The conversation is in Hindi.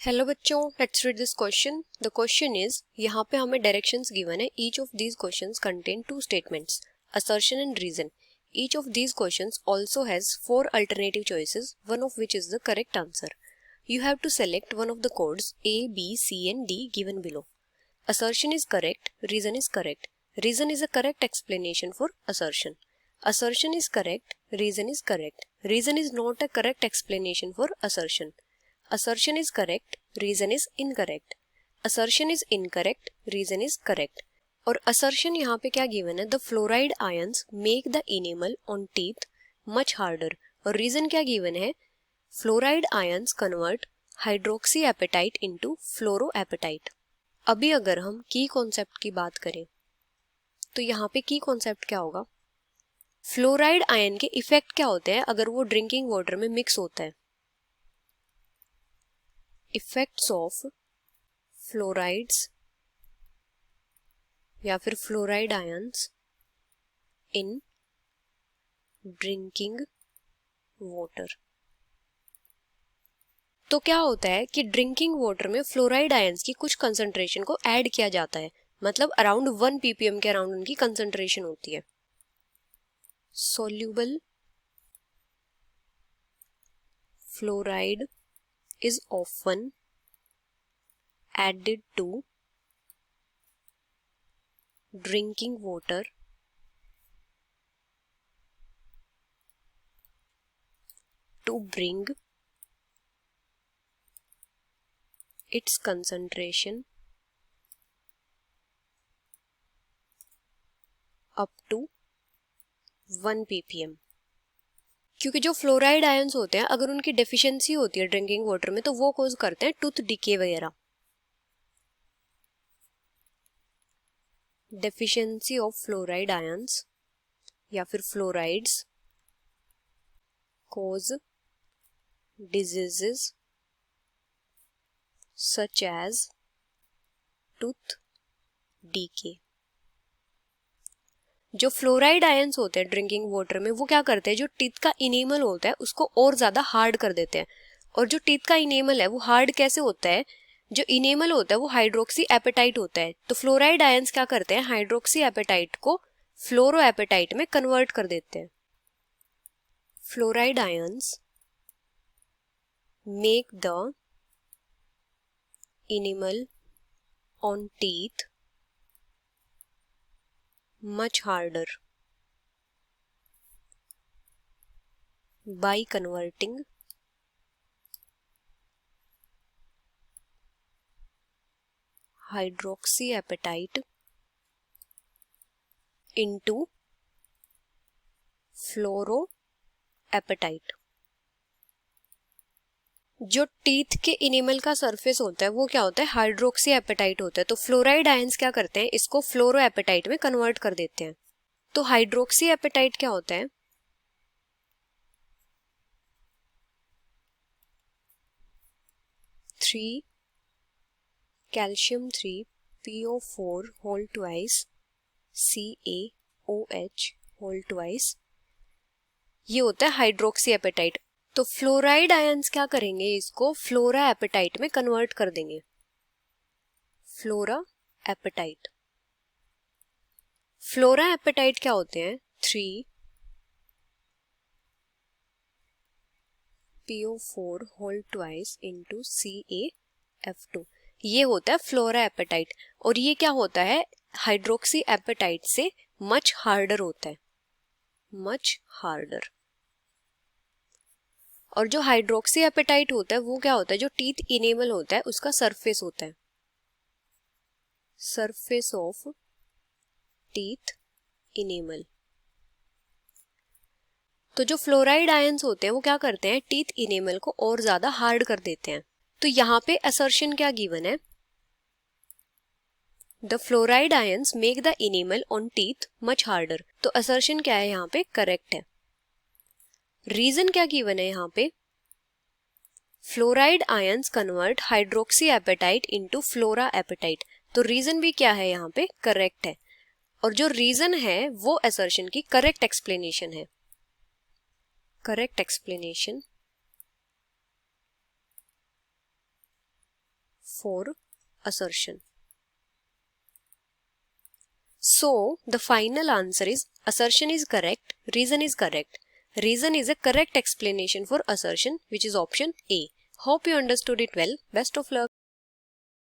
हेलो बच्चों, let's read this question. The question is, यहाँ पे हमें डायरेक्शंस गिवन है। Each of these questions contain two statements, assertion and reason. Each of these questions also has 4 alternative choices, one of which is the correct answer. You have to select one of the codes A, B, C and D given below. Assertion is correct, reason is correct. Reason is a correct explanation for assertion. Assertion is correct, reason is correct. Reason is not a correct explanation for assertion. Assertion is correct, reason is incorrect. Assertion is incorrect, reason is correct. और assertion यहाँ पे क्या given है? The fluoride ions make the enamel on teeth much harder. और reason क्या given है? Fluoride ions convert hydroxyapatite into fluoroapatite. अभी अगर हम की कॉन्सेप्ट की बात करें तो यहाँ पे की कॉन्सेप्ट क्या होगा? फ्लोराइड आयन के इफेक्ट क्या होते हैं अगर वो ड्रिंकिंग वाटर में मिक्स होता है? इफेक्ट्स ऑफ फ्लोराइड्स या फिर fluoride ions in drinking water. तो क्या होता है कि ड्रिंकिंग वाटर में फ्लोराइड आयंस की कुछ कंसंट्रेशन को ऐड किया जाता है, मतलब अराउंड 1 ppm के अराउंड उनकी कंसंट्रेशन होती है. Soluble fluoride is often added to drinking water to bring its concentration up to 1 ppm. क्योंकि जो फ्लोराइड आयंस होते हैं अगर उनकी डेफिशिएंसी होती है ड्रिंकिंग वाटर में तो वो कॉज करते हैं टूथ डिके वगैरह. डेफिशिएंसी ऑफ फ्लोराइड आयंस या फिर fluorides cause diseases such as tooth decay. जो फ्लोराइड आयंस होते हैं ड्रिंकिंग वाटर में वो क्या करते हैं, जो टीथ का इनेमल होता है उसको और ज्यादा हार्ड कर देते हैं. और जो टीथ का इनेमल है वो हार्ड कैसे होता है? जो इनेमल होता है वो हाइड्रोक्सी एपेटाइट होता है. तो फ्लोराइड आयंस क्या करते हैं, हाइड्रोक्सी एपेटाइट को फ्लोरो एपेटाइट में कन्वर्ट कर देते हैं. Fluoride ions make the enamel on teeth much harder by converting hydroxyapatite into fluoroapatite. जो टीथ के इनेमल का सरफेस होता है वो क्या होता है, हाइड्रोक्सी एपेटाइट होता है. तो फ्लोराइड आयंस क्या करते हैं, इसको फ्लोरो एपेटाइट में कन्वर्ट कर देते हैं. तो हाइड्रोक्सी एपेटाइट क्या होता है? Three calcium 3 PO4 whole twice CaOH whole twice, ये होता है हाइड्रोक्सी एपेटाइट. तो फ्लोराइड आयंस क्या करेंगे, इसको फ्लोरा एपेटाइट में कन्वर्ट कर देंगे. Flora apatite. फ्लोरा एपेटाइट क्या होते हैं, 3 PO4 whole twice into CaF2, ये होता है फ्लोरा एपेटाइट. और ये क्या होता है, हाइड्रोक्सी एपेटाइट से मच हार्डर होता है, मच हार्डर. और जो हाइड्रोक्सी एपेटाइट होता है वो क्या होता है, जो टीथ इनेमल होता है उसका सरफेस होता है, सरफेस ऑफ टीथ इनेमल. तो जो फ्लोराइड आयंस होते हैं वो क्या करते हैं, टीथ इनेमल को और ज्यादा हार्ड कर देते हैं. तो यहाँ पे असर्शन क्या गिवन है, the fluoride ions make the enamel on teeth much harder. तो असर्शन क्या है यहाँ पे, करेक्ट है. रीजन क्या गिवन है यहाँ पे, fluoride ions convert hydroxy apatite into flora apatite. तो रीजन भी क्या है यहाँ पे, करेक्ट है. और जो रीजन है वो असर्शन की करेक्ट एक्सप्लेनेशन है. Correct explanation for assertion. So the final answer is assertion is correct, reason is correct. Reason is a correct explanation for assertion, which is option A. Hope you understood it well. Best of luck.